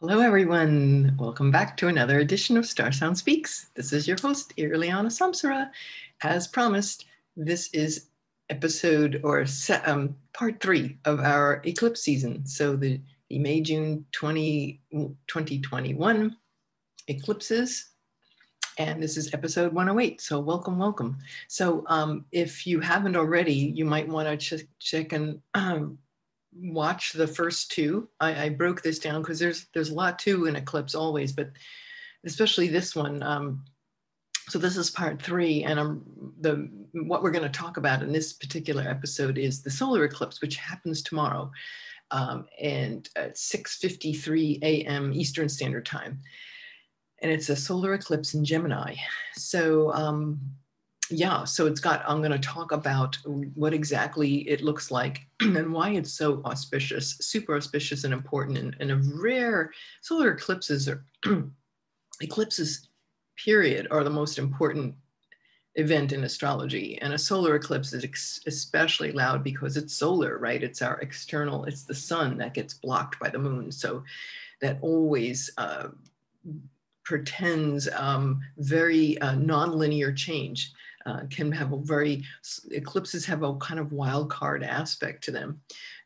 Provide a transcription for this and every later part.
Hello, everyone. Welcome back to another edition of StarSound Speaks. This is your host, Irlianna Samsara. As promised, this is part 3 of our eclipse season. So the May-June 2021 eclipses, and this is episode 108. So welcome, welcome. So if you haven't already, you might want to check and watch the first two. I broke this down because there's a lot to an eclipse always, but especially this one. So this is part 3, and what we're going to talk about in this particular episode is the solar eclipse, which happens tomorrow, and at 6:53 a.m. Eastern Standard Time, and it's a solar eclipse in Gemini. So yeah, so I'm going to talk about what exactly it looks like and why it's so auspicious, super auspicious and important, and a rare. Solar eclipses or eclipses period are the most important event in astrology, and a solar eclipse is especially loud because it's solar, right? It's our external, it's the sun that gets blocked by the moon, so that always pretends very nonlinear change. Eclipses have a kind of wild card aspect to them.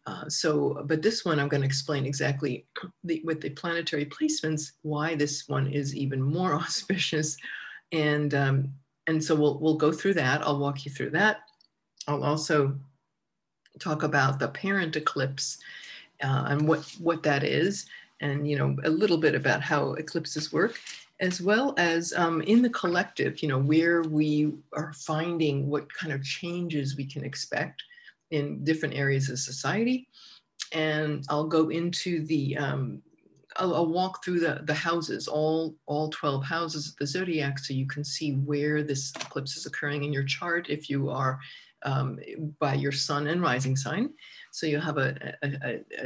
But this one, I'm going to explain exactly with the planetary placements, why this one is even more auspicious. And so we'll go through that. I'll walk you through that. I'll also talk about the parent eclipse and what that is, and a little bit about how eclipses work, as well as in the collective, where we are finding what kind of changes we can expect in different areas of society. And I'll go into I'll walk through the houses, all 12 houses of the zodiac, so you can see where this eclipse is occurring in your chart if you are by your sun and rising sign. So you'll have a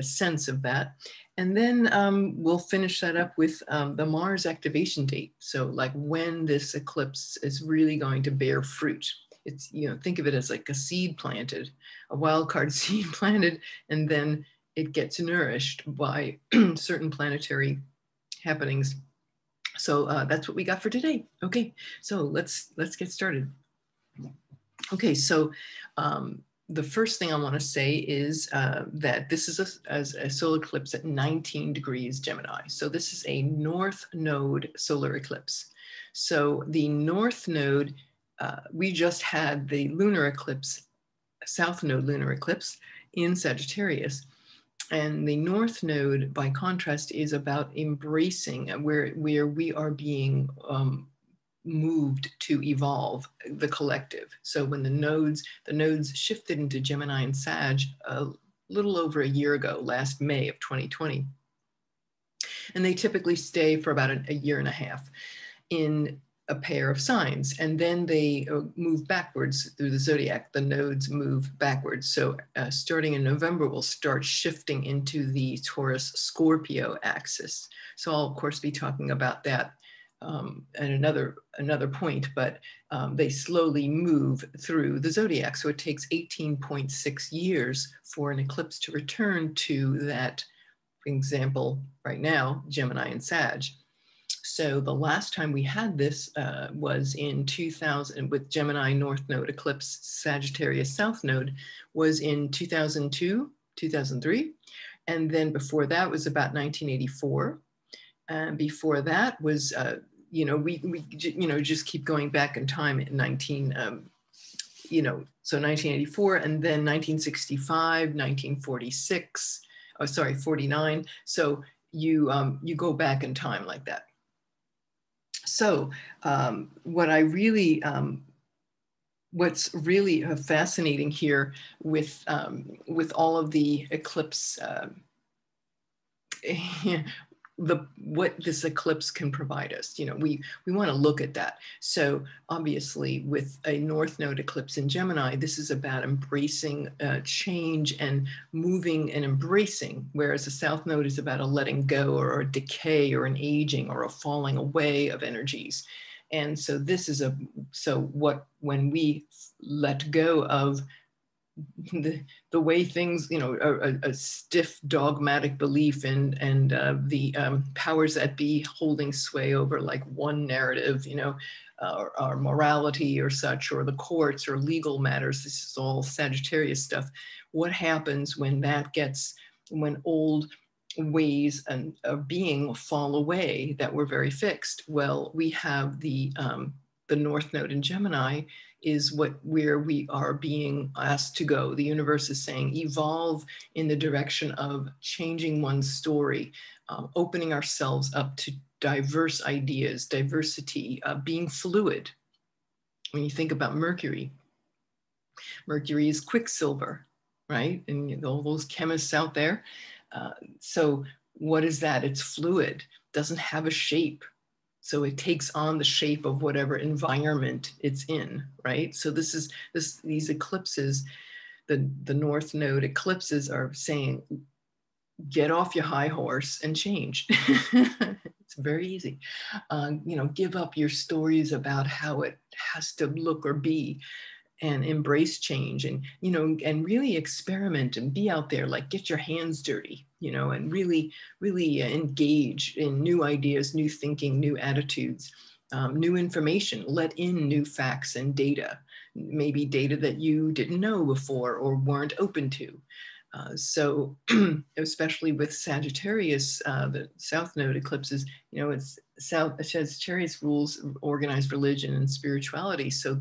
sense of that. And then we'll finish that up with the Mars activation date. So like when this eclipse is really going to bear fruit. It's, think of it as like a seed planted, a wild card seed planted, and then it gets nourished by certain planetary happenings. So that's what we got for today. Okay, so let's get started. Okay, so the first thing I want to say is that this is a solar eclipse at 19 degrees Gemini. So this is a North Node solar eclipse. So the North Node, we just had the lunar eclipse, South Node lunar eclipse in Sagittarius. And the North Node, by contrast, is about embracing where we are being moved to evolve the collective. So when the nodes shifted into Gemini and Sag a little over a year ago, last May of 2020, and they typically stay for about a year and a half in a pair of signs, and then they move backwards through the zodiac. The nodes move backwards. So starting in November, we'll start shifting into the Taurus-Scorpio axis. So I'll of course be talking about that at another point, but they slowly move through the zodiac. So it takes 18.6 years for an eclipse to return to that, for example, right now, Gemini and Sag. So the last time we had this was in 2000 with Gemini North Node eclipse, Sagittarius South Node was in 2002, 2003. And then before that was about 1984. And before that was, we just keep going back in time at 1984, and then 1965, 1946, 49. So you go back in time like that. So what's really fascinating here with all of the eclipse, what this eclipse can provide us, we want to look at that. So obviously with a North Node eclipse in Gemini, this is about embracing change and moving and embracing, whereas the South Node is about a letting go or a decay or an aging or a falling away of energies. And so this is when we let go of the way things, you know, a stiff dogmatic belief in, and the powers that be holding sway over like one narrative, you know, or morality or such, or the courts or legal matters. This is all Sagittarius stuff. What happens when that gets, when old ways of being fall away that were very fixed? Well, we have the North Node in Gemini is where we are being asked to go. The universe is saying evolve in the direction of changing one's story, opening ourselves up to diverse ideas, diversity, being fluid. When you think about Mercury, Mercury is quicksilver, right? And all those chemists out there. So what is that? It's fluid, doesn't have a shape. So it takes on the shape of whatever environment it's in, right? So these eclipses, the North Node eclipses are saying, get off your high horse and change. It's very easy. You know, give up your stories about how it has to look or be, and embrace change, and, you know, and really experiment and be out there, like get your hands dirty, you know, and really engage in new ideas, new thinking, new attitudes, new information, let in new facts and data, maybe data that you didn't know before or weren't open to. So especially with Sagittarius, the South Node eclipses, you know, it's Sagittarius rules organized religion and spirituality. So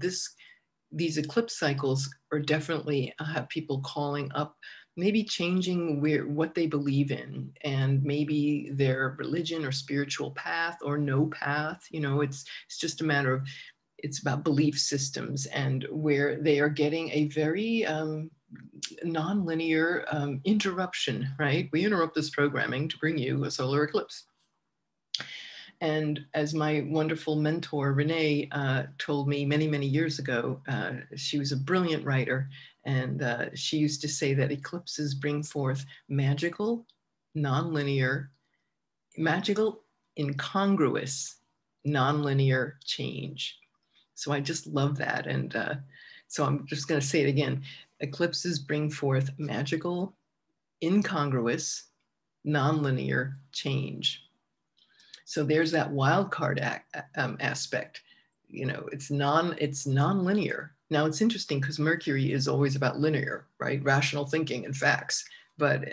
these eclipse cycles are definitely have people calling up, maybe changing what they believe in, and maybe their religion or spiritual path or no path. You know, it's just a matter of, it's about belief systems, and where they are getting a very non-linear interruption, right? We interrupt this programming to bring you a solar eclipse. And as my wonderful mentor, Renee, told me many, many years ago, she was a brilliant writer. And she used to say that eclipses bring forth magical, nonlinear, magical, incongruous, nonlinear change. So I just love that. And so I'm just going to say it again. Eclipses bring forth magical, incongruous, nonlinear change. So there's that wild card aspect. You know, it's non-linear. Now it's interesting because Mercury is always about linear, right? Rational thinking and facts. But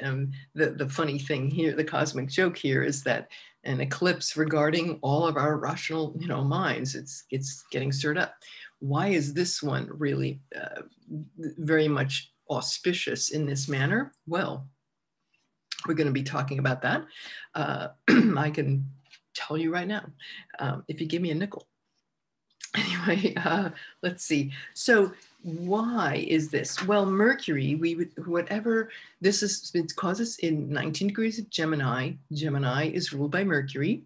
the funny thing here, the cosmic joke here, is that an eclipse regarding all of our rational, you know, minds, it's getting stirred up. Why is this one really very much auspicious in this manner? Well, we're going to be talking about that. I can tell you right now, if you give me a nickel. Anyway, let's see. So why is this? Well, Mercury, whatever this is, it causes in 19 degrees of Gemini. Gemini is ruled by Mercury.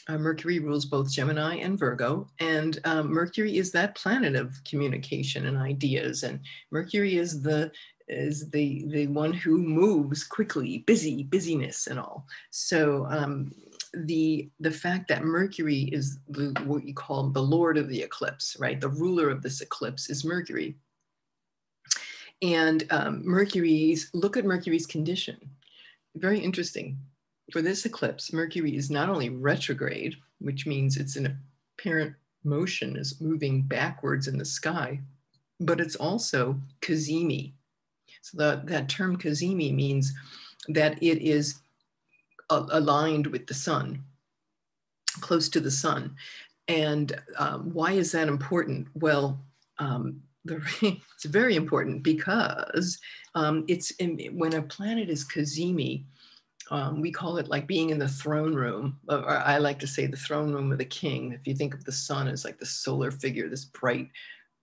Mercury rules both Gemini and Virgo, and Mercury is that planet of communication and ideas. And Mercury is the one who moves quickly, busyness and all. So the fact that Mercury is what you call the Lord of the eclipse, right? The ruler of this eclipse is Mercury. And look at Mercury's condition. Very interesting. For this eclipse, Mercury is not only retrograde, which means it's in apparent motion, is moving backwards in the sky, but it's also cazimi. So that term cazimi means that it is aligned with the sun, close to the sun. And why is that important? Well, it's very important because when a planet is cazimi, we call it like being in the throne room, or I like to say the throne room of the king. If you think of the sun as like the solar figure, this bright,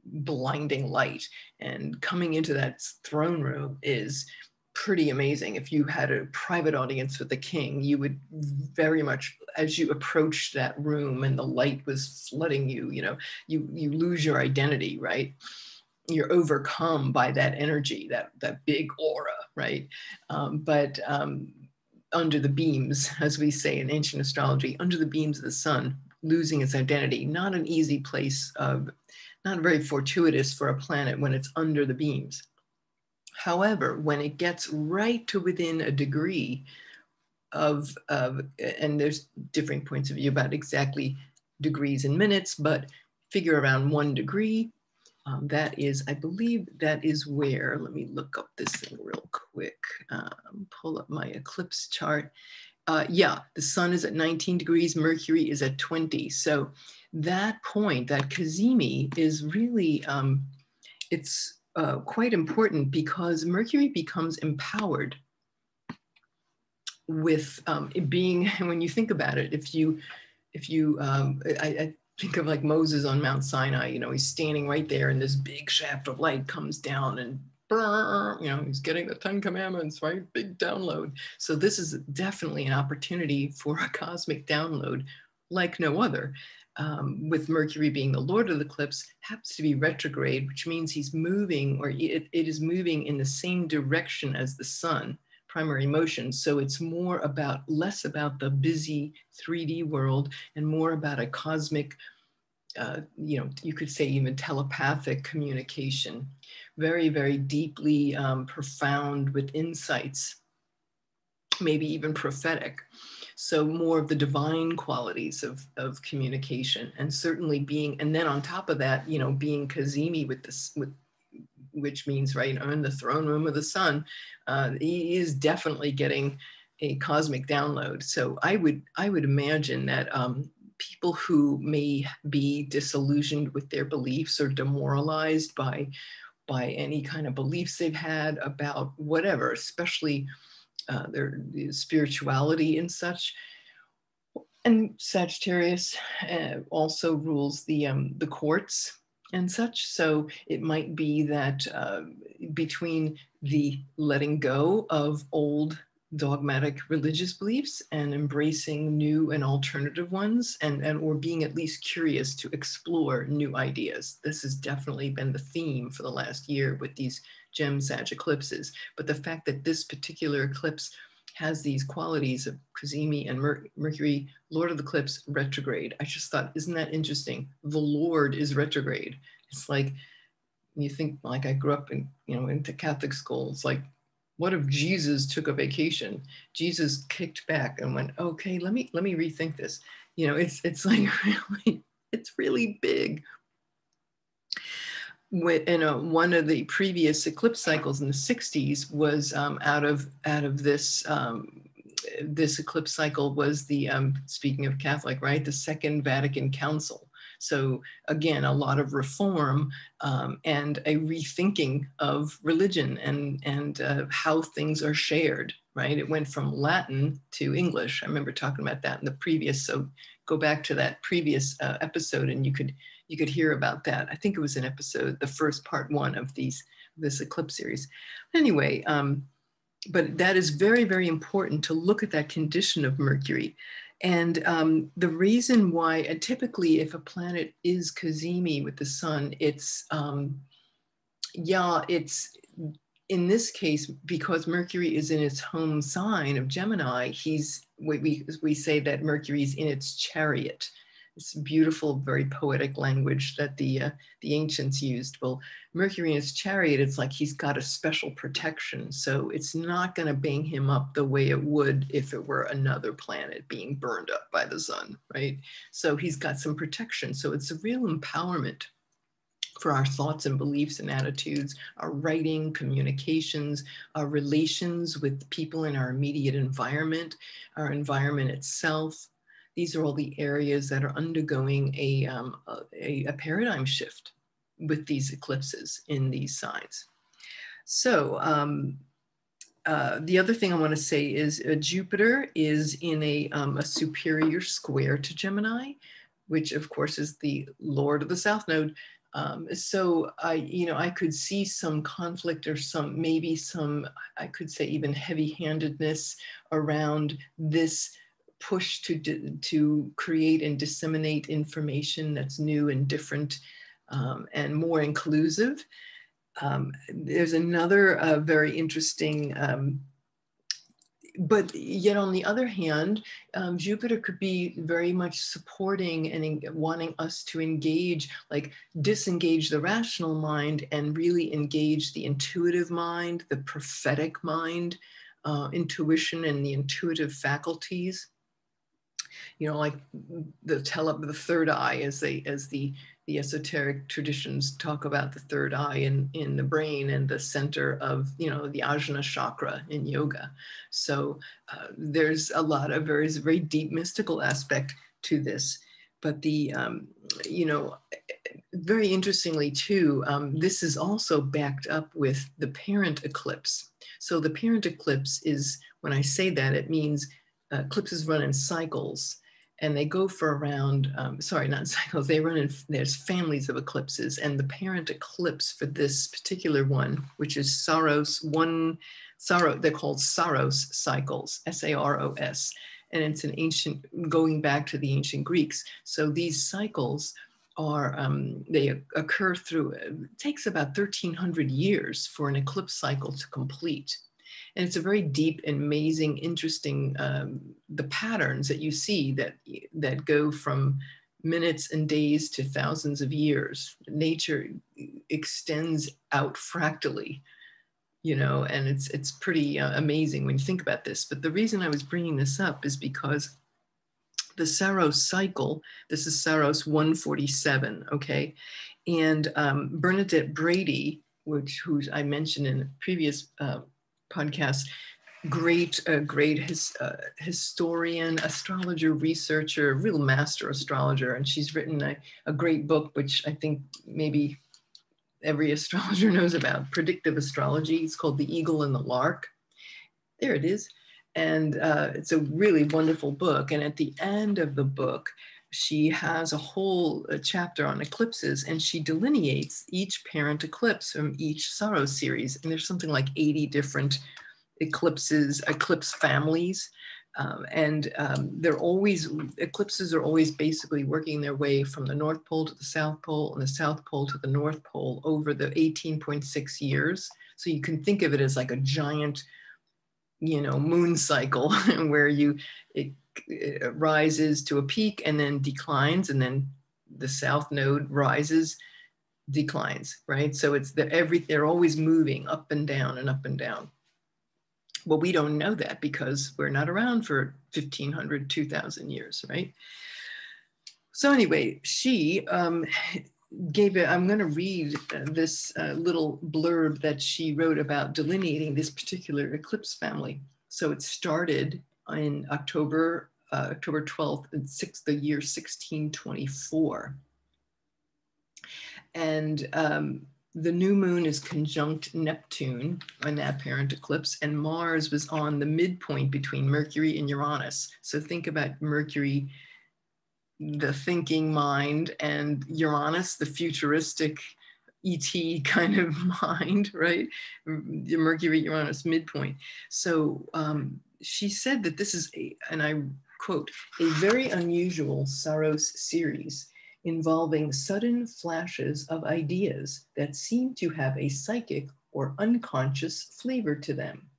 blinding light, and coming into that throne room is pretty amazing. If you had a private audience with the king, you would very much, as you approached that room and the light was flooding you, you know, you lose your identity, right? You're overcome by that energy, that big aura, right? But under the beams, as we say in ancient astrology, under the beams of the sun, losing its identity, not an easy place of, not very fortuitous for a planet when it's under the beams. However, when it gets right to within a degree of and there's differing points of view about exactly degrees in minutes, but figure around 1 degree. That is, I believe that is where, let me look up this thing real quick, pull up my eclipse chart. Yeah, the sun is at 19 degrees, Mercury is at 20. So that point, that cazimi is really, it's quite important because Mercury becomes empowered with it being, when you think about it, if you, I think of like Moses on Mount Sinai, you know, he's standing right there and this big shaft of light comes down and you know, he's getting the 10 commandments, right? Big download. So this is definitely an opportunity for a cosmic download like no other. With Mercury being the Lord of the eclipse, happens to be retrograde, which means he's moving, or it is moving in the same direction as the sun, primary motion. So it's more about, less about the busy 3D world and more about a cosmic, you know, you could say even telepathic communication, very, very deeply profound with insights, maybe even prophetic. So more of the divine qualities of communication, and certainly being, and then on top of that, you know, being cazimi with this, with, which means, right, I'm in the throne room of the sun. He is definitely getting a cosmic download. So I would imagine that people who may be disillusioned with their beliefs or demoralized by any kind of beliefs they've had about whatever, especially their spirituality and such. And Sagittarius also rules the courts and such. So it might be that between the letting go of old dogmatic religious beliefs and embracing new and alternative ones, and or being at least curious to explore new ideas. This has definitely been the theme for the last year with these Gem Sag eclipses. But the fact that this particular eclipse has these qualities of cazimi and Mercury, Lord of the eclipse, retrograde. I just thought, isn't that interesting? The Lord is retrograde. It's like, you think, like, I grew up in, you know, into Catholic school. It's like, what if Jesus took a vacation? Jesus kicked back and went, okay, let me rethink this. You know, it's like really, it's really big. One of the previous eclipse cycles in the 60s was out of this this eclipse cycle was the, speaking of Catholic, right, the Second Vatican Council. So again, a lot of reform and a rethinking of religion and how things are shared, right? It went from Latin to English. I remember talking about that in the previous, so go back to that previous episode and you could hear about that. I think it was an episode, the first part 1 of this eclipse series. Anyway, but that is very, very important to look at that condition of Mercury. And the reason why, typically if a planet is cazimi with the sun, it's, yeah, it's, in this case, because Mercury is in its home sign of Gemini, we say that Mercury's in its chariot. It's beautiful, very poetic language that the ancients used. Well, Mercury in his chariot, it's like he's got a special protection. So it's not going to bang him up the way it would if it were another planet being burned up by the sun, right? So he's got some protection. So it's a real empowerment for our thoughts and beliefs and attitudes, our writing, communications, our relations with people in our immediate environment, our environment itself. These are all the areas that are undergoing a paradigm shift with these eclipses in these signs. So the other thing I want to say is Jupiter is in a superior square to Gemini, which of course is the Lord of the South Node. So I could see some conflict or maybe some, I could say even heavy-handedness around this push to create and disseminate information that's new and different and more inclusive. There's another very interesting but yet on the other hand, Jupiter could be very much supporting and wanting us to engage, like disengage the rational mind and really engage the intuitive mind, the prophetic mind, intuition and the intuitive faculties. You know, like the third eye, as the esoteric traditions talk about the third eye in the brain and the center of, you know, the Ajna chakra in yoga. So there's a lot of very deep mystical aspect to this. But the, you know, very interestingly too, this is also backed up with the parent eclipse. So the parent eclipse is, when I say that, it means eclipses run in cycles. And they go for around, sorry, not cycles, they run in, there's families of eclipses. And the parent eclipse for this particular one, which is Saros, they're called Saros cycles, S-A-R-O-S. And it's an ancient, going back to the ancient Greeks. So these cycles are, they occur through, it takes about 1,300 years for an eclipse cycle to complete. And it's a very deep, amazing, interesting, the patterns that you see that go from minutes and days to thousands of years. Nature extends out fractally, you know, and it's pretty amazing when you think about this. But the reason I was bringing this up is because the Saros cycle, this is Saros 147, okay? And Bernadette Brady, who I mentioned in a previous podcast, great historian, astrologer, researcher, real master astrologer. And she's written a great book, which I think maybe every astrologer knows about, predictive astrology. It's called The Eagle and the Lark. There it is. And it's a really wonderful book. And at the end of the book, she has a whole chapter on eclipses, and she delineates each parent eclipse from each Saros series. And there's something like 80 different eclipse families. Eclipses are always basically working their way from the North Pole to the South Pole and the South Pole to the North Pole over the 18.6 years. So you can think of it as like a giant, you know, moon cycle where it rises to a peak and then declines, and then the south node rises, declines, right? So they're always moving up and down and up and down. Well, we don't know that because we're not around for 1,500, 2,000 years, right? So anyway, she gave it, I'm going to read this little blurb that she wrote about delineating this particular eclipse family. So it started in October 12th, the year 1624. And the new moon is conjunct Neptune on that parent eclipse, and Mars was on the midpoint between Mercury and Uranus. So think about Mercury, the thinking mind, and Uranus, the futuristic ET kind of mind, right? The Mercury-Uranus midpoint. So she said that this is, and I quote, a very unusual Saros series involving sudden flashes of ideas that seem to have a psychic or unconscious flavor to them.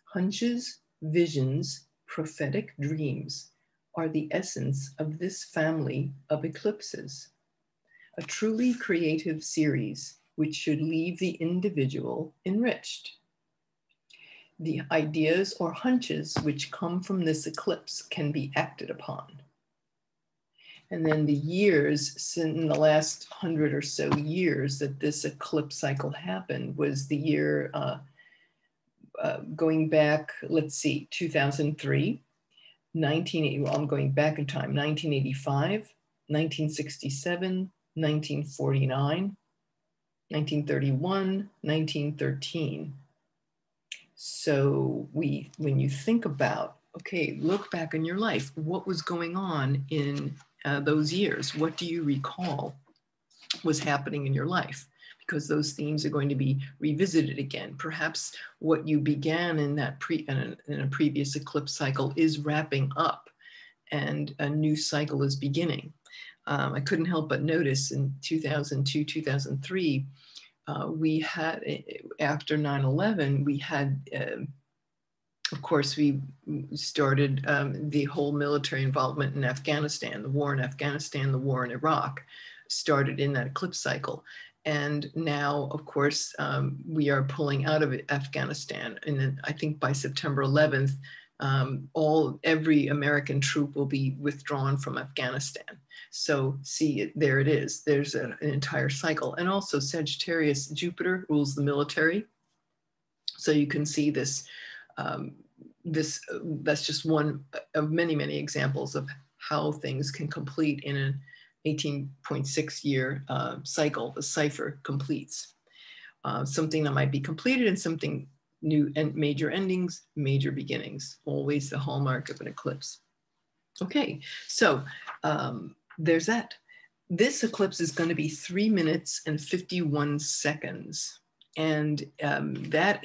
Hunches, visions, prophetic dreams are the essence of this family of eclipses. A truly creative series which should leave the individual enriched. The ideas or hunches which come from this eclipse can be acted upon. And then the years, in the last 100 or so years that this eclipse cycle happened, was the year going back, let's see, 2003, 1980, well, I'm going back in time, 1985, 1967, 1949, 1931, 1913. So when you think about, okay, look back in your life, what was going on in those years? What do you recall was happening in your life? Because those themes are going to be revisited again. Perhaps what you began in that in a previous eclipse cycle is wrapping up, and a new cycle is beginning. I couldn't help but notice in 2002, 2003, we had, after 9/11, we had Of course, we started the whole military involvement in Afghanistan, the war in Afghanistan, the war in Iraq, started in that eclipse cycle. And now, of course, we are pulling out of Afghanistan. And then I think by September 11th, every American troop will be withdrawn from Afghanistan. So see, there it is. There's an entire cycle. And also Sagittarius, Jupiter rules the military. So you can see this, that's just one of many, many examples of how things can complete in an 18.6 year cycle. The cipher completes. Something that might be completed and something new, and major endings, major beginnings, always the hallmark of an eclipse. Okay, so there's that. This eclipse is going to be 3 minutes and 51 seconds. And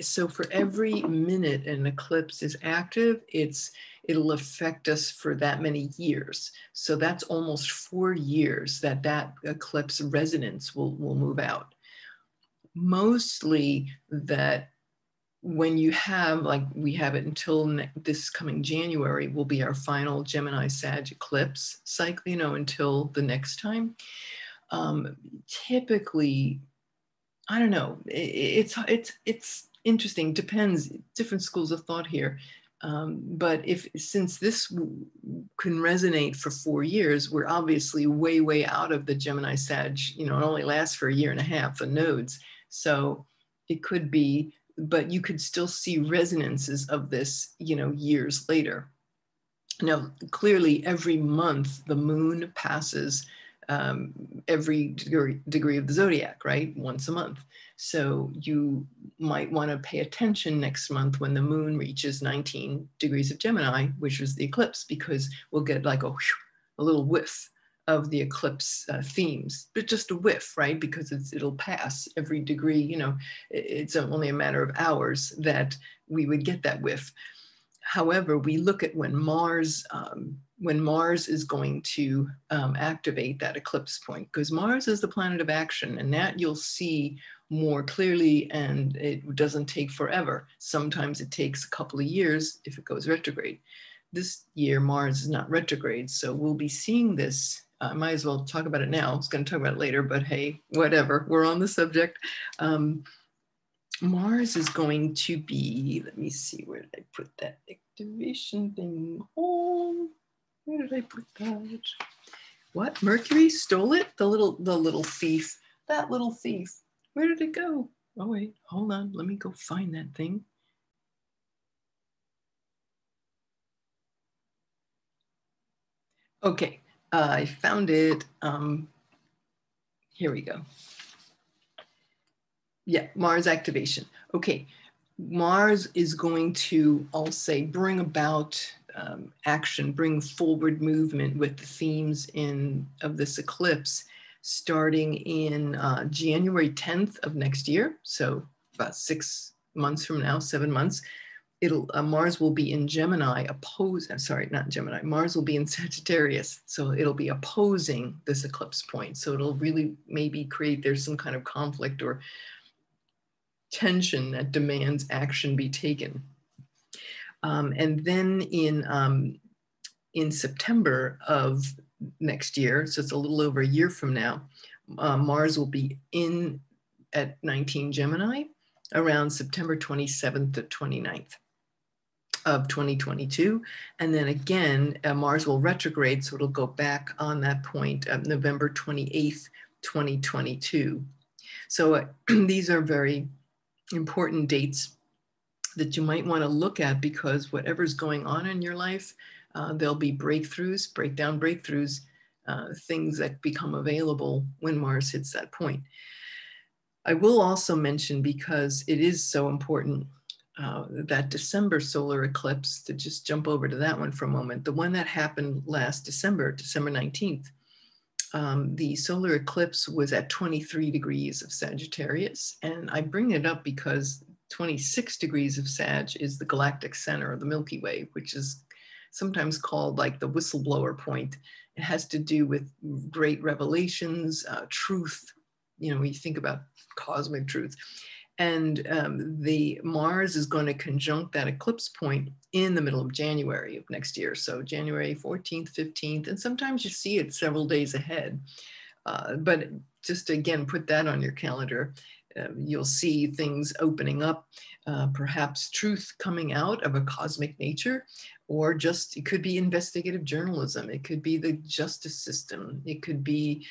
so for every minute an eclipse is active, it'll affect us for that many years. So that's almost 4 years that eclipse resonance will move out. Mostly that when you have, like we have it until this coming January, will be our final Gemini Sag eclipse cycle, until the next time. Typically, I don't know. It's interesting. Depends. Different schools of thought here. But since this can resonate for 4 years, we're obviously way out of the Gemini Sag. It only lasts for 1.5 years, the nodes. So it could be, but you could still see resonances of this, years later. Now, clearly, every month the moon passes every degree of the zodiac, right? Once a month. So you might want to pay attention next month when the moon reaches 19 degrees of Gemini, which is the eclipse, because we'll get like a little whiff of the eclipse themes, but just a whiff, right? Because it'll pass every degree, it's only a matter of hours that we would get that whiff. However, we look at when Mars is going to activate that eclipse point, because Mars is the planet of action, and that you'll see more clearly, and it doesn't take forever. Sometimes it takes a couple of years if it goes retrograde. This year, Mars is not retrograde, so we'll be seeing this. I might as well talk about it now. I was going to talk about it later, but hey, whatever, we're on the subject. Mars is going to be, let me see, where did I put that activation thing? Oh, where did I put that? What? Mercury stole it? The little thief. That little thief. Where did it go? Oh wait, hold on. Let me go find that thing. Okay, I found it. Here we go. Yeah, Mars activation. Okay, Mars is going to, I'll say, bring about action, bring forward movement with the themes of this eclipse, starting in January 10th of next year. So about 6 months from now, 7 months. Mars will be in Gemini, Mars will be in Sagittarius. So it'll be opposing this eclipse point. So it'll really maybe there's some kind of conflict or tension that demands action be taken. And then in September of next year, so it's a little over a year from now, Mars will be at 19 Gemini around September 27th to 29th of 2022. And then again, Mars will retrograde, so it'll go back on that point November 28th, 2022. So these are very important dates that you might want to look at, because whatever's going on in your life, there'll be breakthroughs, breakthroughs, things that become available when Mars hits that point. I will also mention, because it is so important, that December solar eclipse, to just jump over to that one for a moment, the one that happened last December 19th, the solar eclipse was at 23 degrees of Sagittarius. And I bring it up because 26 degrees of Sag is the galactic center of the Milky Way, which is sometimes called like the whistleblower point. It has to do with great revelations, truth, when you think about cosmic truth. And the Mars is going to conjunct that eclipse point in the middle of January of next year. So January 14th, 15th, and sometimes you see it several days ahead. But just to, again, put that on your calendar. You'll see things opening up, perhaps truth coming out of a cosmic nature, or just, it could be investigative journalism. It could be the justice system. It could be,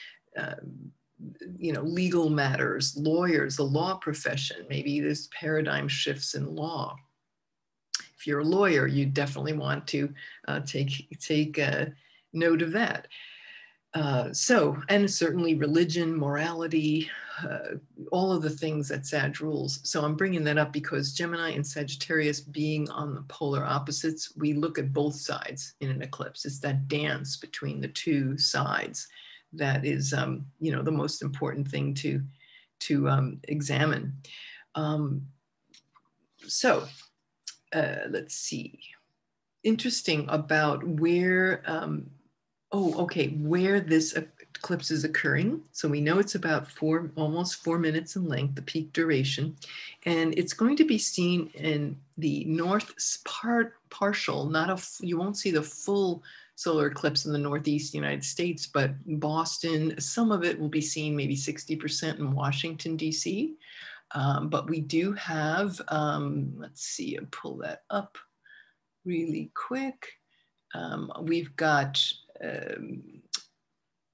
legal matters, lawyers, the law profession. Maybe there's paradigm shifts in law. If you're a lawyer, you definitely want to take note of that. And certainly religion, morality, all of the things that Sag rules. So I'm bringing that up because Gemini and Sagittarius being on the polar opposites, we look at both sides in an eclipse. It's that dance between the two sides that is, the most important thing to examine. Let's see. Interesting about where, where this eclipse is occurring. So we know it's about almost 4 minutes in length, the peak duration, and it's going to be seen in the north partial, you won't see the full solar eclipse in the Northeast United States, but Boston, some of it will be seen maybe 60% in Washington, DC. But we do have, let's see, I'll pull that up really quick. We've got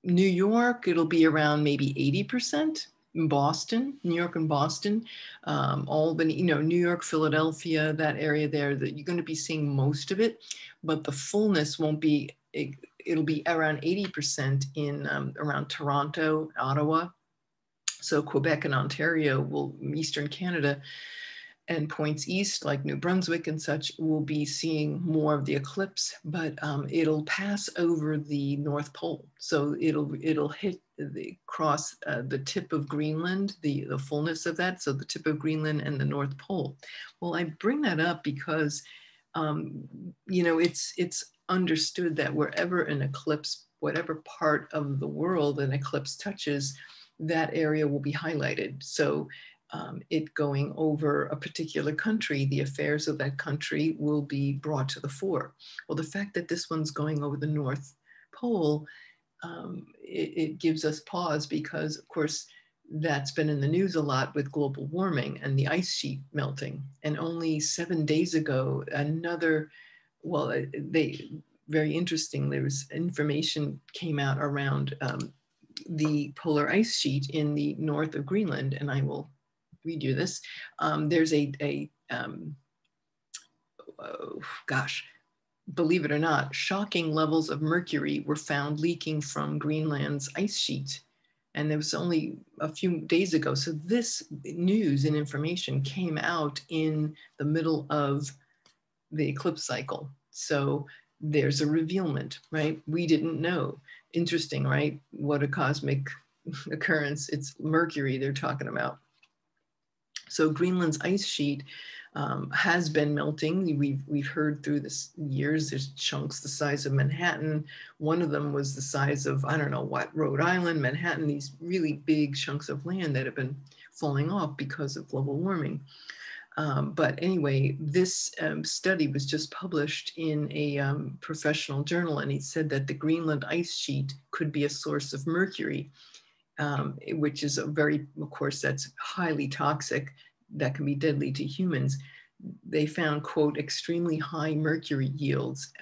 New York, it'll be around maybe 80%. Boston, New York and Boston, Albany, New York, Philadelphia, that area there, that you're going to be seeing most of it, but the fullness won't be, it'll be around 80% in around Toronto, Ottawa. So Quebec and Ontario Eastern Canada, and points east like New Brunswick and such will be seeing more of the eclipse, but it'll pass over the North Pole. So it'll hit cross the tip of Greenland, the fullness of that. So the tip of Greenland and the North Pole. Well, I bring that up because, it's understood that wherever an eclipse, whatever part of the world an eclipse touches, that area will be highlighted. So it going over a particular country, the affairs of that country will be brought to the fore. Well, the fact that this one's going over the North Pole, it gives us pause because, of course, that's been in the news a lot with global warming and the ice sheet melting. And only 7 days ago, very interesting, there was information came out around the polar ice sheet in the north of Greenland, and I will read you this. There's believe it or not, shocking levels of mercury were found leaking from Greenland's ice sheet. And there was only a few days ago. So this news and information came out in the middle of the eclipse cycle. So there's a revealment, right? We didn't know. Interesting, right? What a cosmic occurrence. It's Mercury they're talking about. So Greenland's ice sheet has been melting. We've heard through this years, there's chunks the size of Manhattan. One of them was the size of, I don't know what, Rhode Island, Manhattan, these really big chunks of land that have been falling off because of global warming. But anyway, this study was just published in a professional journal, and he said that the Greenland ice sheet could be a source of mercury, which is of course, that's highly toxic, that can be deadly to humans. They found, quote, extremely high mercury yields.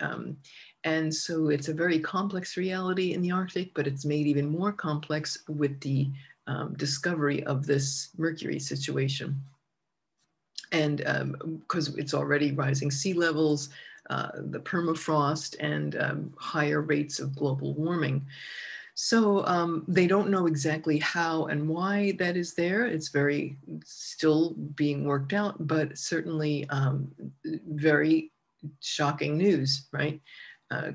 And so it's a very complex reality in the Arctic, but it's made even more complex with the discovery of this mercury situation. And because it's already rising sea levels, the permafrost, and higher rates of global warming. So they don't know exactly how and why that is there. It's still being worked out, but certainly very shocking news, right?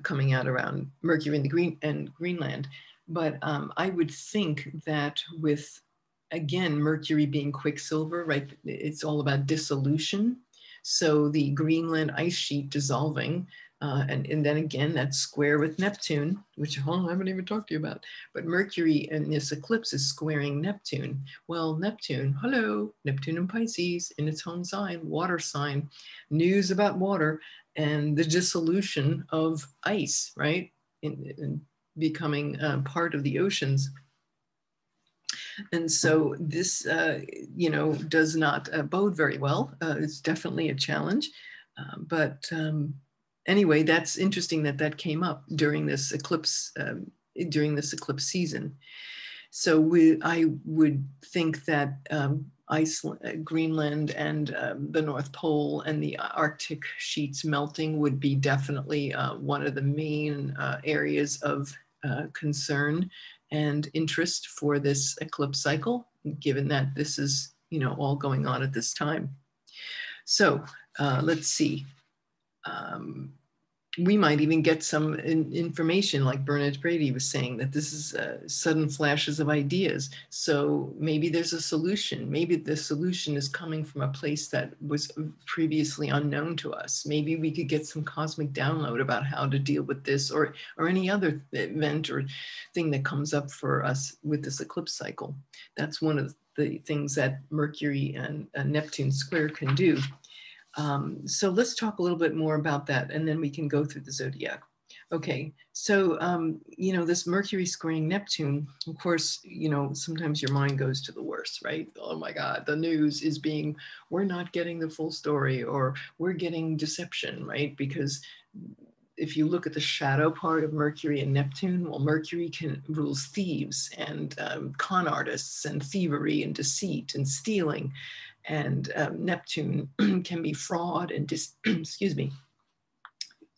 Coming out around Mercury and Greenland. But I would think that with, again, Mercury being Quicksilver, right? It's all about dissolution. So the Greenland ice sheet dissolving, and then again, that's square with Neptune, which I haven't even talked to you about. But Mercury in this eclipse is squaring Neptune. Well, Neptune, hello, Neptune in Pisces in its home sign, water sign, news about water and the dissolution of ice, right? In becoming part of the oceans. And so this, does not bode very well. It's definitely a challenge. But anyway, that's interesting that that came up during this eclipse season. So I would think that Iceland, Greenland, and the North Pole and the Arctic sheets melting would be definitely one of the main areas of concern and interest for this eclipse cycle, given that this is, all going on at this time. So let's see. We might even get some information, like Bernard Brady was saying, that this is sudden flashes of ideas. So maybe there's a solution. Maybe the solution is coming from a place that was previously unknown to us. Maybe we could get some cosmic download about how to deal with this, or any other event or thing that comes up for us with this eclipse cycle. That's one of the things that Mercury and Neptune square can do. So let's talk a little bit more about that, and then we can go through the zodiac. Okay, so, this Mercury squaring Neptune, of course, sometimes your mind goes to the worst, right? Oh my God, the news is we're not getting the full story, or we're getting deception, right? Because if you look at the shadow part of Mercury and Neptune, well, Mercury rules thieves and con artists and thievery and deceit and stealing. And Neptune can be fraud and excuse me.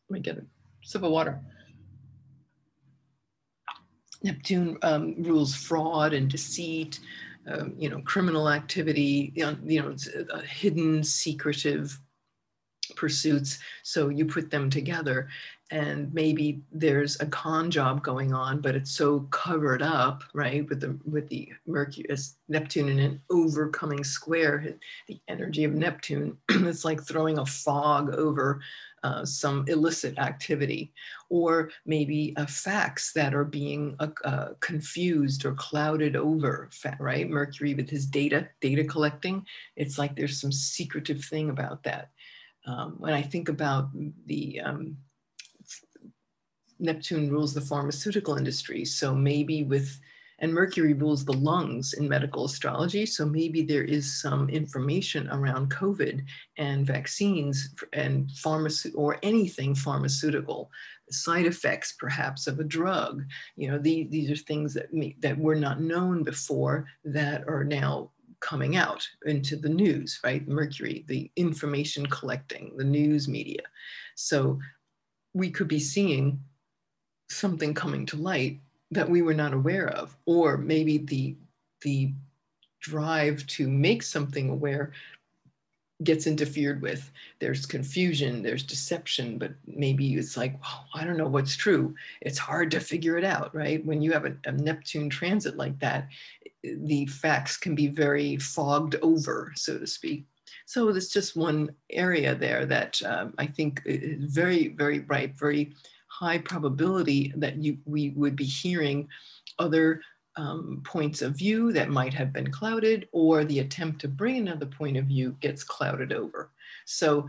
Let me get a sip of water. Neptune rules fraud and deceit, criminal activity, hidden, secretive pursuits. So you put them together, and maybe there's a con job going on, but it's so covered up, right? With the Mercury, Neptune in an overcoming square, the energy of Neptune, it's like throwing a fog over some illicit activity, or maybe facts that are being confused or clouded over, right? Mercury with his data collecting, it's like there's some secretive thing about that. When I think about the Neptune rules the pharmaceutical industry, so maybe and Mercury rules the lungs in medical astrology, so maybe there is some information around COVID and vaccines and or anything pharmaceutical, side effects perhaps of a drug. These are things that were not known before that are now coming out into the news, right? Mercury, the information collecting, the news media. So we could be seeing something coming to light that we were not aware of, or maybe the drive to make something aware gets interfered with. There's confusion, there's deception, but maybe it's like, well, I don't know what's true. It's hard to figure it out, right? When you have a Neptune transit like that, the facts can be very fogged over, so to speak. So there's just one area there that I think is very, very ripe, very high probability that we would be hearing other points of view that might have been clouded, or the attempt to bring another point of view gets clouded over. So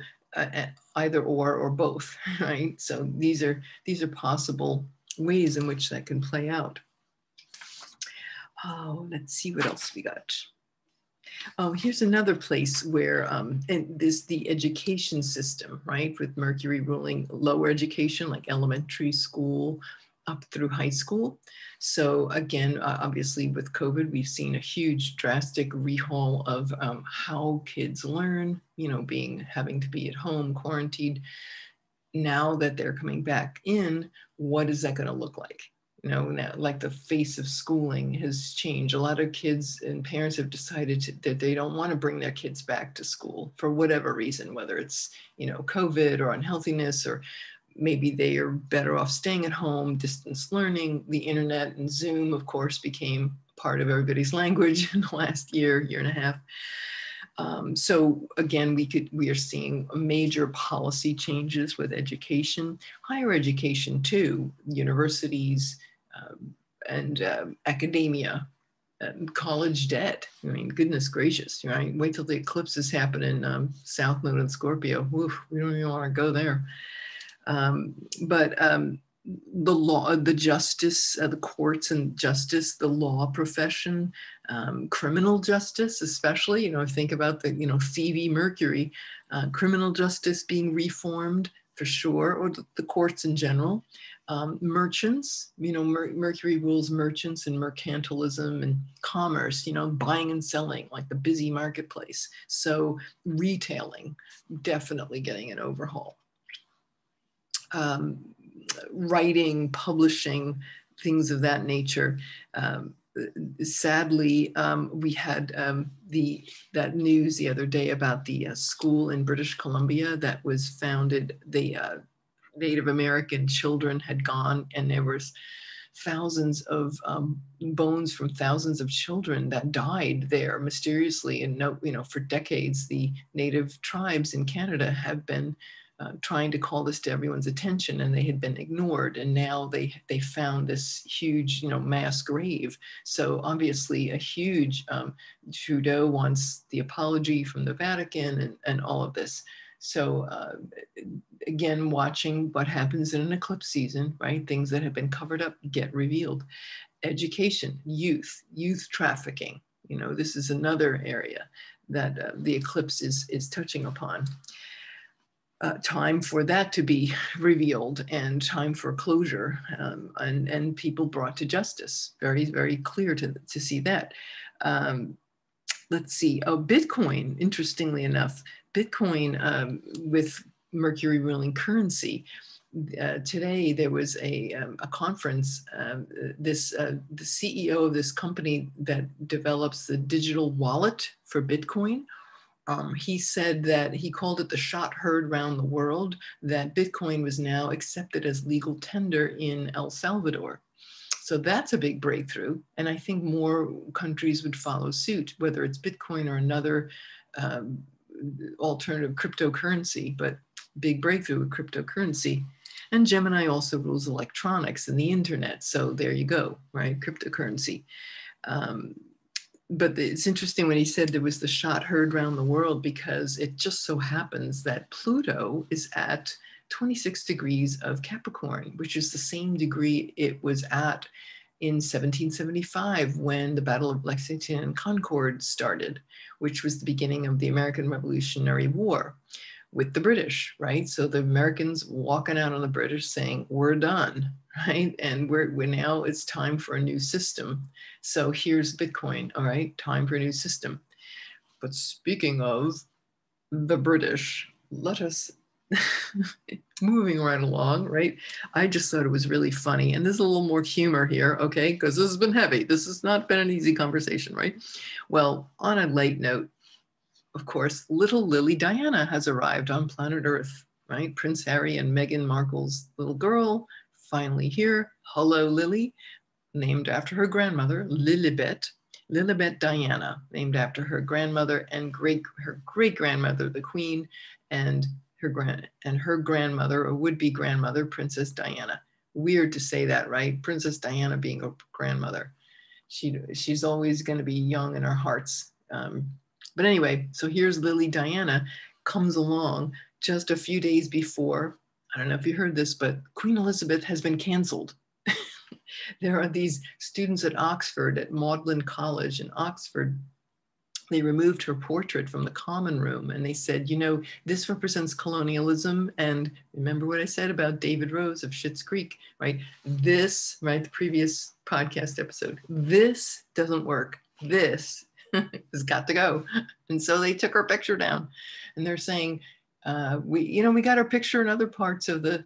either or both, right? So these are possible ways in which that can play out. Oh, let's see what else we got. Oh, here's another place where, and this the education system, right? With Mercury ruling lower education, like elementary school up through high school. So again, obviously with COVID, we've seen a huge drastic rehaul of how kids learn, having to be at home, quarantined. Now that they're coming back in, what is that going to look like? Now, like the face of schooling has changed. A lot of kids and parents have decided that they don't want to bring their kids back to school for whatever reason, whether it's, COVID or unhealthiness, or maybe they are better off staying at home, distance learning. The internet and Zoom, of course, became part of everybody's language in the last year and a half. So again, we are seeing major policy changes with education, higher education too, universities and academia, college debt. I mean, goodness gracious, right? Wait till the eclipses happen in South Node and Scorpio. Oof, we don't even want to go there. But the law, the justice, the courts and justice, the law profession, criminal justice, especially, think about the, Phoebe Mercury, criminal justice being reformed for sure, or the courts in general. Merchants, Mercury rules merchants and mercantilism and commerce, buying and selling, like the busy marketplace. So retailing, definitely getting an overhaul. Writing, publishing, things of that nature. Sadly, we had that news the other day about the school in British Columbia that was founded. The Native American children had gone, and there was thousands of bones from thousands of children that died there mysteriously. And for decades, the Native tribes in Canada have been trying to call this to everyone's attention, and they had been ignored. And now they found this huge, mass grave. So obviously a huge, Trudeau wants the apology from the Vatican and all of this. So again, watching what happens in an eclipse season, right? Things that have been covered up get revealed. Education, youth trafficking. This is another area that the eclipse is touching upon. Time for that to be revealed, and time for closure, and people brought to justice. Very, very clear to see that. Let's see. Oh, Bitcoin, interestingly enough, Bitcoin with Mercury ruling currency. Today there was a conference. The CEO of this company that develops the digital wallet for Bitcoin, he said that he called it the shot heard round the world, that Bitcoin was now accepted as legal tender in El Salvador. So that's a big breakthrough. And I think more countries would follow suit, whether it's Bitcoin or another alternative cryptocurrency, but big breakthrough with cryptocurrency. And Gemini also rules electronics and the internet. So there you go, right? Cryptocurrency. But it's interesting when he said there was the shot heard around the world, because it just so happens that Pluto is at 26 degrees of Capricorn, which is the same degree it was at in 1775 when the Battle of Lexington and Concord started, which was the beginning of the American Revolutionary War with the British, right? So the Americans walking out on the British saying, we're done, right? And we're now, it's time for a new system. So here's Bitcoin, all right? Time for a new system. But speaking of the British, let us, moving right along, right? I just thought it was really funny. And there's a little more humor here, okay? Because this has been heavy. This has not been an easy conversation, right? Well, on a light note, of course, little Lily Diana has arrived on planet Earth, right? Prince Harry and Meghan Markle's little girl, finally here. Hello, Lily, named after her grandmother, Lilibet Diana, named after her grandmother and her great grandmother, the Queen, and her grandmother, or would-be grandmother, Princess Diana. Weird to say that, right? Princess Diana being a grandmother. She's always going to be young in our hearts. But anyway, so here's Lily Diana, comes along just a few days before. I don't know if you heard this, but Queen Elizabeth has been canceled. There are these students at Oxford, at Magdalen College in Oxford. They removed her portrait from the common room, and they said, this represents colonialism. And remember what I said about David Rose of Schitt's Creek, right? This, right, the previous podcast episode, this doesn't work. This has got to go. And so they took her picture down, and they're saying, we got our picture in other parts of the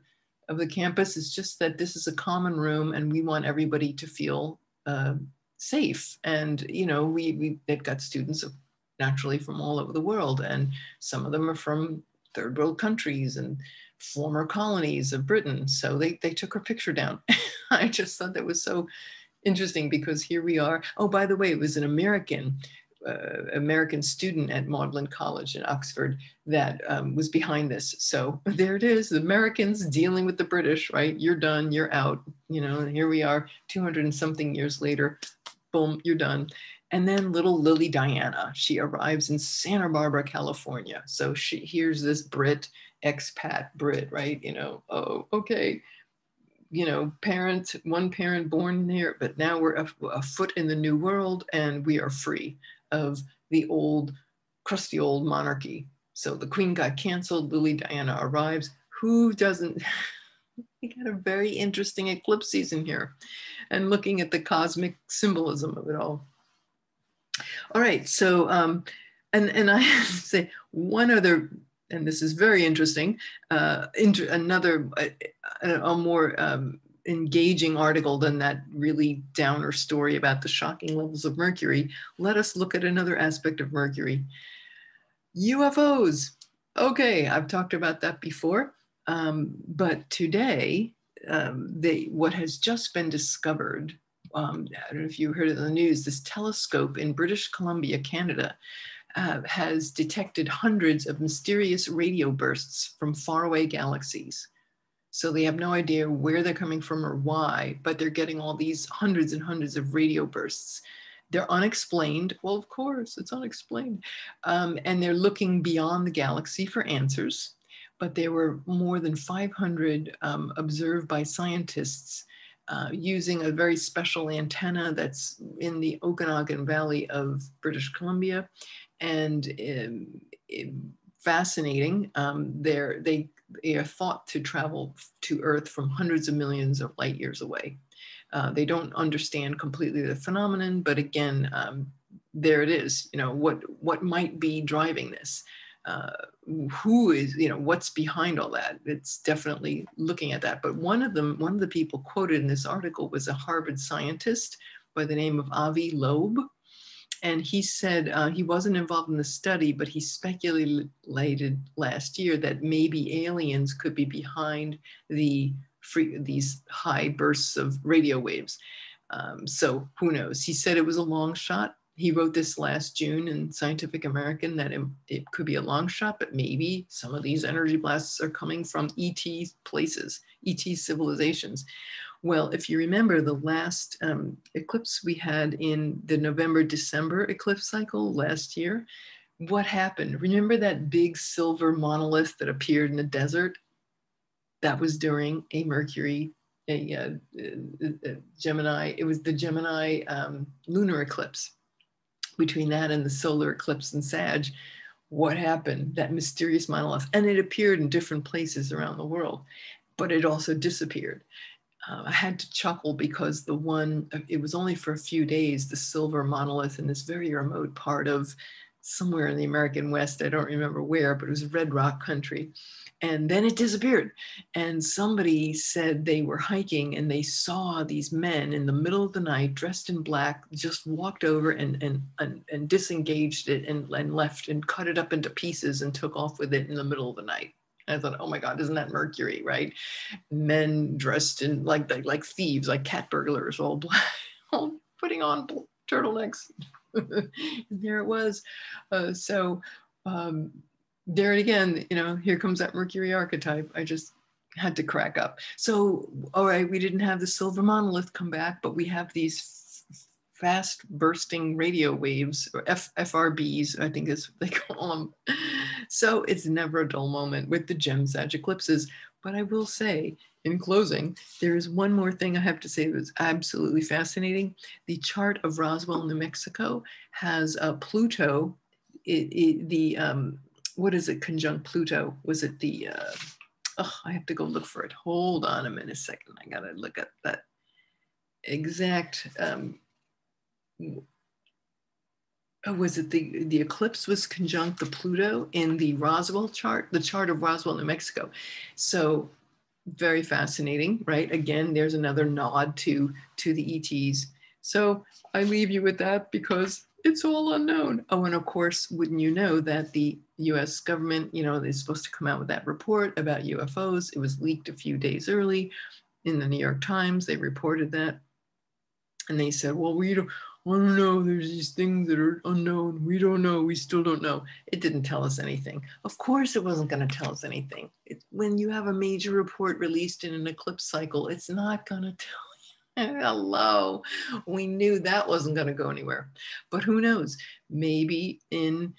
campus. It's just that this is a common room, and we want everybody to feel safe. And they've got students naturally from all over the world, and some of them are from third world countries and former colonies of Britain. So they took her picture down. I just thought that was so interesting, because here we are. Oh, by the way, it was an American American student at Magdalen College in Oxford that was behind this. So there it is, the Americans dealing with the British, right? You're done, you're out, you know, and here we are 200 and something years later, boom, you're done. And then little Lily Diana, she arrives in Santa Barbara, California. So here's this Brit, expat Brit, right? You know, oh, okay, you know, one parent born there, but now we're a foot in the new world and we are free of the old, crusty old monarchy. So the queen got canceled, Lily Diana arrives. Who doesn't? We got a very interesting eclipse season here and looking at the cosmic symbolism of it all. All right, so, and I have to say one other, and this is very interesting, another, a more engaging article than that really downer story about the shocking levels of Mercury. Let us look at another aspect of Mercury. UFOs. Okay, I've talked about that before, but today, what has just been discovered, I don't know if you heard of the news, this telescope in British Columbia, Canada, has detected hundreds of mysterious radio bursts from faraway galaxies. So they have no idea where they're coming from or why, but they're getting all these hundreds and hundreds of radio bursts. They're unexplained. Well, of course, it's unexplained. And they're looking beyond the galaxy for answers. But there were more than 500 observed by scientists using a very special antenna that's in the Okanagan Valley of British Columbia. And fascinating, they are thought to travel to Earth from hundreds of millions of light years away. They don't understand completely the phenomenon, but again, there it is. You know, what might be driving this? Who is, you know, what's behind all that? It's definitely looking at that. But one of the people quoted in this article was a Harvard scientist by the name of Avi Loeb. And he said he wasn't involved in the study, but he speculated last year that maybe aliens could be behind these high bursts of radio waves. So who knows? He said it was a long shot. He wrote this last June in Scientific American that it could be a long shot, but maybe some of these energy blasts are coming from ET places, ET civilizations. Well, if you remember the last eclipse we had in the November-December eclipse cycle last year, what happened? Remember that big silver monolith that appeared in the desert? That was during a Mercury, a Gemini, it was the Gemini lunar eclipse. Between that and the solar eclipse in Sag, what happened? That mysterious monolith, and it appeared in different places around the world, but it also disappeared. I had to chuckle because it was only for a few days, the silver monolith in this very remote part of somewhere in the American West, I don't remember where, but it was Red Rock country. And then it disappeared. And somebody said they were hiking and they saw these men in the middle of the night dressed in black, just walked over and disengaged it and left and cut it up into pieces and took off with it in the middle of the night. I thought, oh my God, isn't that Mercury, right? Men dressed in like thieves, like cat burglars, all black, all putting on turtlenecks. There it was. There it again, you know, here comes that Mercury archetype. I just had to crack up. So, all right, we didn't have the silver monolith come back, but we have these fast bursting radio waves, or FRBs, I think is what they call them. So it's never a dull moment with the Gem-Sag eclipses. But I will say, in closing, there is one more thing I have to say that was absolutely fascinating. The chart of Roswell, New Mexico has Pluto, what is it, conjunct Pluto? Was it the, I have to go look for it. Hold on a minute, a second. I gotta look at that exact, was it the eclipse was conjunct the Pluto in the Roswell chart, the chart of Roswell, New Mexico. So very fascinating, right? Again, there's another nod to the ETs. So I leave you with that because it's all unknown. Oh, and of course, wouldn't you know that the US government, you know, they're supposed to come out with that report about UFOs. It was leaked a few days early in the New York Times. They reported that. And they said, well, I don't know, there's these things that are unknown. We don't know. We still don't know. It didn't tell us anything. Of course, it wasn't going to tell us anything. When you have a major report released in an eclipse cycle, it's not going to tell you. Hello. We knew that wasn't going to go anywhere. But who knows? Maybe in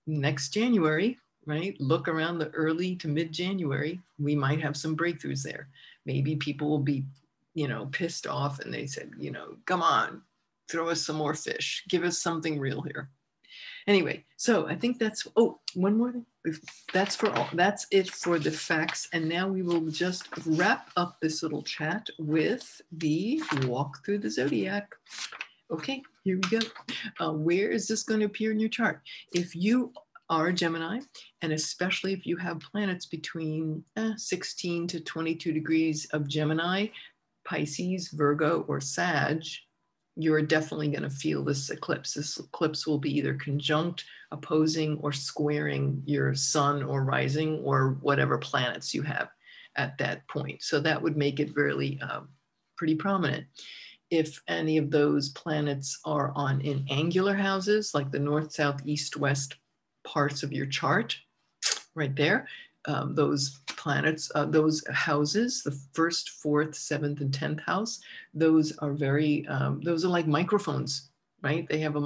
next January, right? Look around the early to mid-January, we might have some breakthroughs there. Maybe people will be, pissed off and they said, come on, throw us some more fish, give us something real here. Anyway, so I think that's, one more thing. That's it for the facts. And now we will just wrap up this little chat with the walk through the zodiac. Okay, here we go. Where is this going to appear in your chart? If you are a Gemini, and especially if you have planets between 16 to 22 degrees of Gemini, Pisces, Virgo, or Sag, you're definitely going to feel this eclipse. This eclipse will be either conjunct, opposing, or squaring your sun or rising or whatever planets you have at that point. So that would make it really pretty prominent. If any of those planets are in angular houses, like the north, south, east, west parts of your chart, right there, those planets, those houses, the first, fourth, seventh, and 10th house, those are those are like microphones, right? They have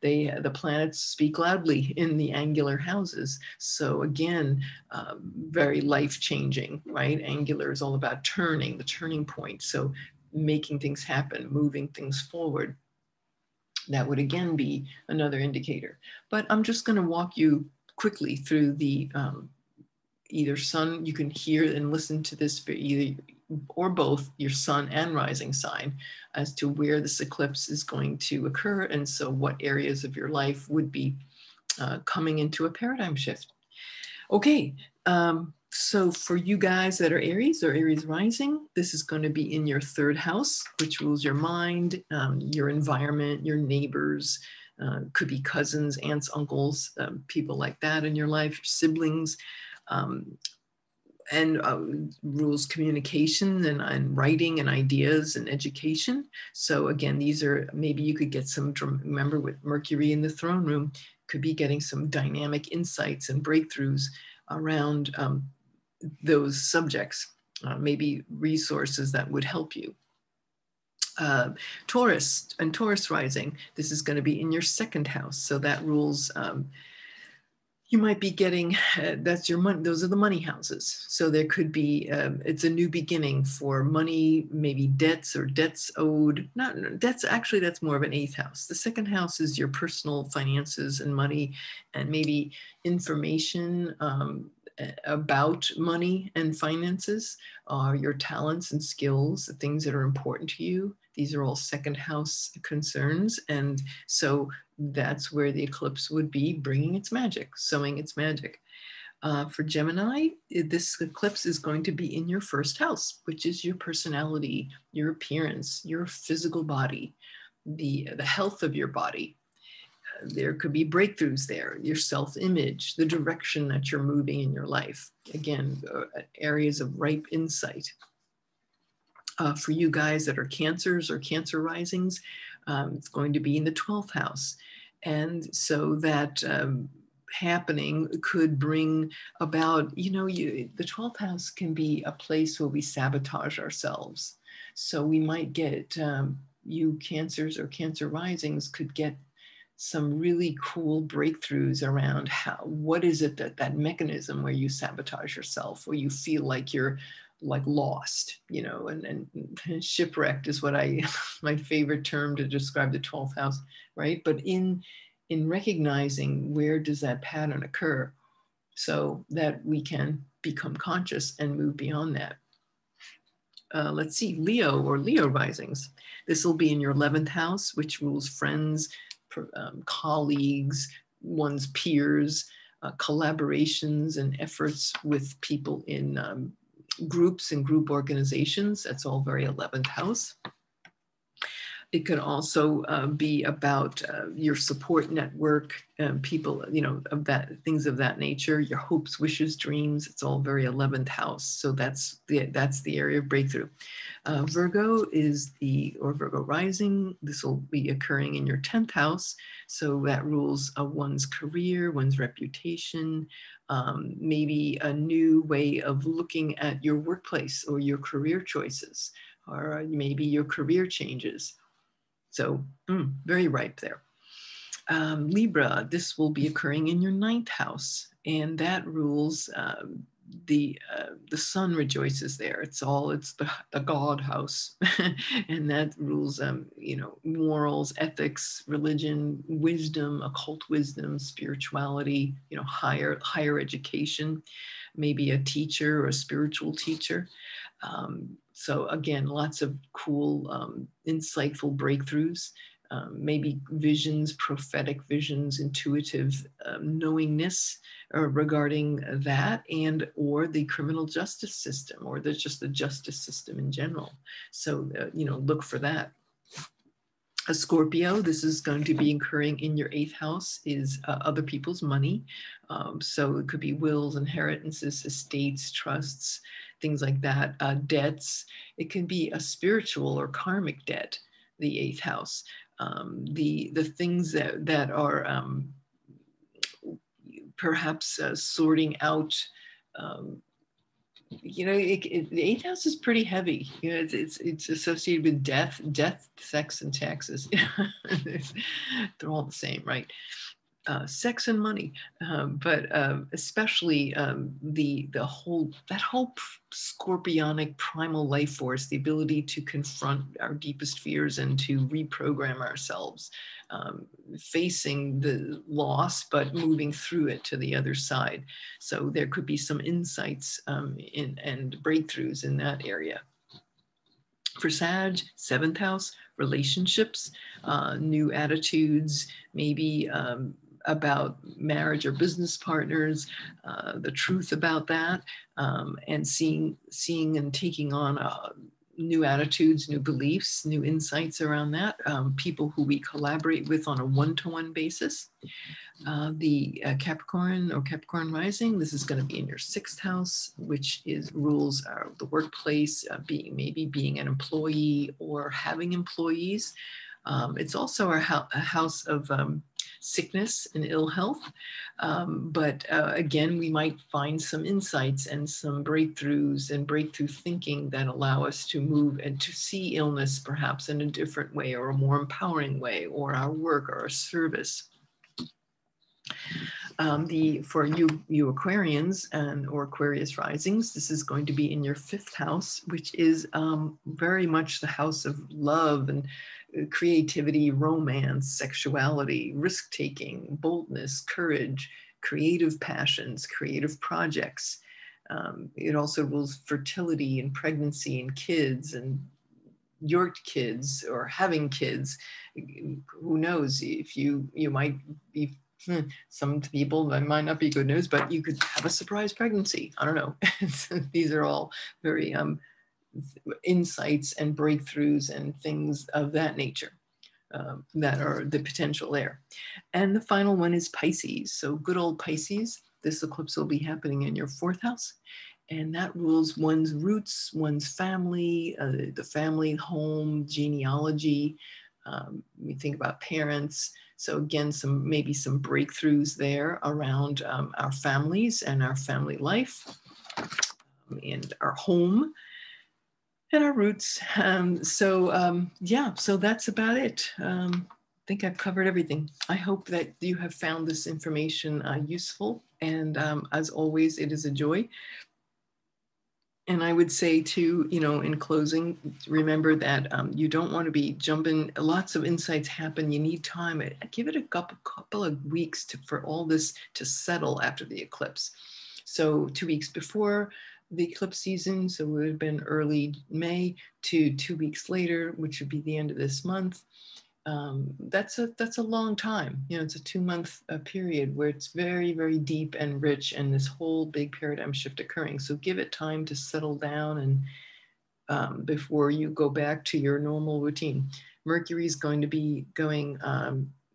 the planets speak loudly in the angular houses. So again, very life-changing, right? Angular is all about turning, the turning point. So making things happen, moving things forward. That would again be another indicator. But I'm just going to walk you quickly through the either sun, you can hear and listen to this for either or both your sun and rising sign as to where this eclipse is going to occur. And so what areas of your life would be coming into a paradigm shift. Okay, so for you guys that are Aries or Aries rising, this is going to be in your third house, which rules your mind, your environment, your neighbors, could be cousins, aunts, uncles, people like that in your life, your siblings, and rules communication and writing and ideas and education. So again, these are, maybe you could get some, remember with Mercury in the throne room, could be getting some dynamic insights and breakthroughs around those subjects, maybe resources that would help you. Taurus and Taurus rising, this is going to be in your second house. So that rules, you might be getting, that's your money, those are the money houses. So there could be, it's a new beginning for money, maybe debts or debts owed. Not debts, actually that's more of an eighth house. The second house is your personal finances and money and maybe information about money and finances, your talents and skills, the things that are important to you. These are all second house concerns. And so that's where the eclipse would be bringing its magic, sowing its magic. For Gemini, this eclipse is going to be in your first house, which is your personality, your appearance, your physical body, the health of your body. There could be breakthroughs there, your self-image, the direction that you're moving in your life. Again, areas of ripe insight. For you guys that are Cancers or Cancer risings, it's going to be in the 12th house. And so that happening could bring about, the 12th house can be a place where we sabotage ourselves. So we might get, you Cancers or Cancer risings could get some really cool breakthroughs around what is it that mechanism where you sabotage yourself, where you feel like you're like lost, and shipwrecked is what my favorite term to describe the 12th house, right? But in recognizing where does that pattern occur so that we can become conscious and move beyond that. Let's see, Leo or Leo risings. This will be in your 11th house, which rules friends, colleagues, one's peers, collaborations and efforts with people in groups and group organizations. That's all very 11th house. It could also be about your support network, people, of things of that nature, your hopes, wishes, dreams. It's all very 11th house. So that's the area of breakthrough. Virgo or Virgo rising. This will be occurring in your 10th house. So that rules one's career, one's reputation, maybe a new way of looking at your workplace or your career choices, or maybe your career changes. So very ripe there. Libra, this will be occurring in your 9th house, and that rules the sun rejoices there. It's the God house, and that rules morals, ethics, religion, wisdom, occult wisdom, spirituality, higher education, maybe a teacher or a spiritual teacher. So again, lots of cool, insightful breakthroughs, maybe visions, prophetic visions, intuitive knowingness regarding that, and or the criminal justice system, or just the justice system in general. So, look for that. A Scorpio, this is going to be occurring in your 8th house, is other people's money. So it could be wills, inheritances, estates, trusts, things like that, debts. It can be a spiritual or karmic debt, the 8th house. The things that are perhaps sorting out. The 8th house is pretty heavy. It's associated with death, sex, and taxes. They're all the same, right? Sex and money, but especially that whole scorpionic primal life force, the ability to confront our deepest fears and to reprogram ourselves, facing the loss but moving through it to the other side. So there could be some insights and breakthroughs in that area. For Sag, 7th house, relationships, new attitudes, maybe about marriage or business partners, the truth about that, and seeing and taking on new attitudes, new beliefs, new insights around that, people who we collaborate with on a one-to-one basis. The Capricorn or Capricorn rising, this is going to be in your 6th house, which rules the workplace, being an employee or having employees. It's also a house of sickness and ill health. But again, we might find some insights and some breakthroughs and breakthrough thinking that allow us to move and to see illness perhaps in a different way, or a more empowering way, or our work or our service. For you Aquarians or Aquarius risings, this is going to be in your 5th house, which is very much the house of love and creativity, romance, sexuality, risk-taking, boldness, courage, creative passions, creative projects. It also rules fertility and pregnancy and kids and your kids or having kids. Who knows, if you might be, some people, that might not be good news, but you could have a surprise pregnancy. I don't know. These are all very insights and breakthroughs and things of that nature that are the potential there. And the final one is Pisces. So good old Pisces, this eclipse will be happening in your 4th house. And that rules one's roots, one's family, the family home, genealogy. We think about parents. So again, maybe some breakthroughs there around our families and our family life and our home and our roots. So that's about it. I think I've covered everything. I hope that you have found this information useful. And as always, it is a joy. And I would say too, in closing, remember that you don't want to be jumping. Lots of insights happen. You need time. Give it a couple of weeks for all this to settle after the eclipse. So 2 weeks before the eclipse season, so it would have been early May, to 2 weeks later, which would be the end of this month. That's a long time. It's a 2-month period where it's very, very deep and rich, and this whole big paradigm shift occurring. So give it time to settle down and before you go back to your normal routine. Mercury is going to be going,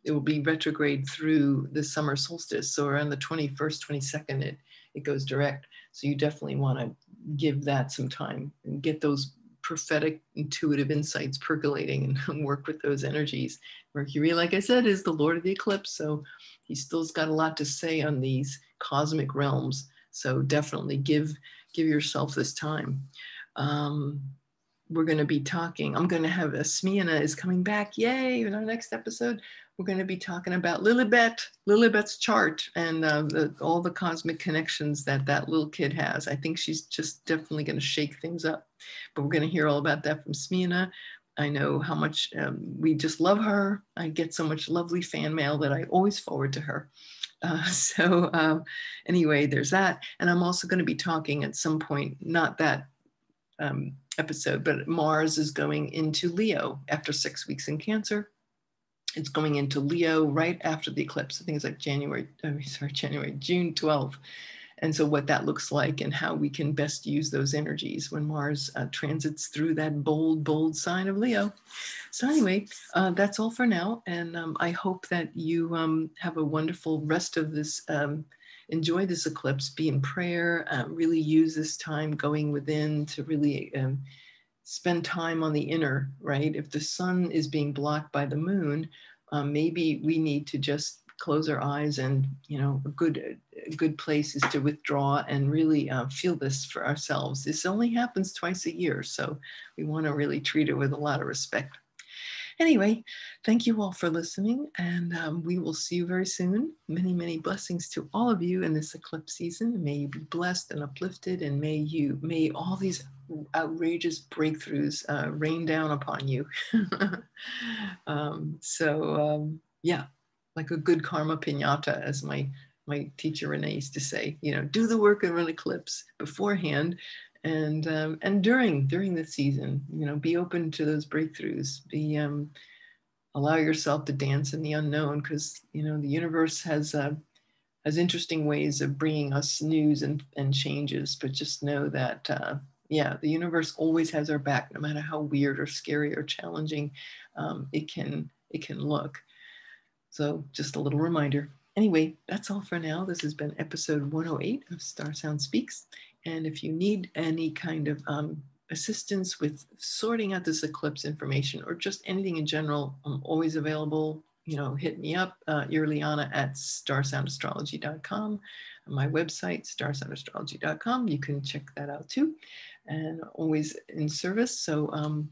it will be retrograde through the summer solstice. So around the 21st, 22nd, it goes direct. So you definitely want to give that some time and get those prophetic, intuitive insights percolating and work with those energies. Mercury, like I said, is the Lord of the eclipse. So he still's got a lot to say on these cosmic realms. So definitely give yourself this time. We're going to be talking, I'm going to have Irlianna is coming back. Yay, in our next episode, we're going to be talking about Lilibet's chart and all the cosmic connections that little kid has. I think she's just definitely going to shake things up. But we're going to hear all about that from Irlianna. I know how much we just love her. I get so much lovely fan mail that I always forward to her. Anyway, there's that. And I'm also going to be talking at some point, not that episode, but Mars is going into Leo after 6 weeks in Cancer. It's going into Leo right after the eclipse. I think it's like June 12th. And so what that looks like and how we can best use those energies when Mars transits through that bold sign of Leo. So anyway, that's all for now. And I hope that you have a wonderful rest of this, enjoy this eclipse, be in prayer, really use this time going within to really spend time on the inner, right? If the sun is being blocked by the moon, maybe we need to just close our eyes and, a good place is to withdraw and really feel this for ourselves. This only happens twice a year, so we want to really treat it with a lot of respect. Anyway, thank you all for listening, and we will see you very soon. Many, many blessings to all of you in this eclipse season. May you be blessed and uplifted, and may all these outrageous breakthroughs rain down upon you. Yeah, like a good karma piñata, as my teacher Renee used to say. Do the work of an eclipse beforehand. And during the season, be open to those breakthroughs. Allow yourself to dance in the unknown, because the universe has interesting ways of bringing us news and changes. But just know that the universe always has our back, no matter how weird or scary or challenging it can look. So just a little reminder. Anyway, that's all for now. This has been episode 108 of StarSound Speaks. And if you need any kind of assistance with sorting out this eclipse information or just anything in general, I'm always available. Hit me up, Irlianna at StarSoundAstrology.com. My website, StarSoundAstrology.com. You can check that out too. And always in service. So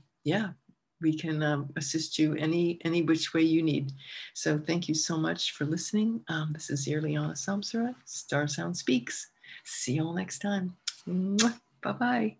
we can assist you any which way you need. So thank you so much for listening. This is Irlianna Samsara, StarSound Speaks. See you all next time. Bye-bye.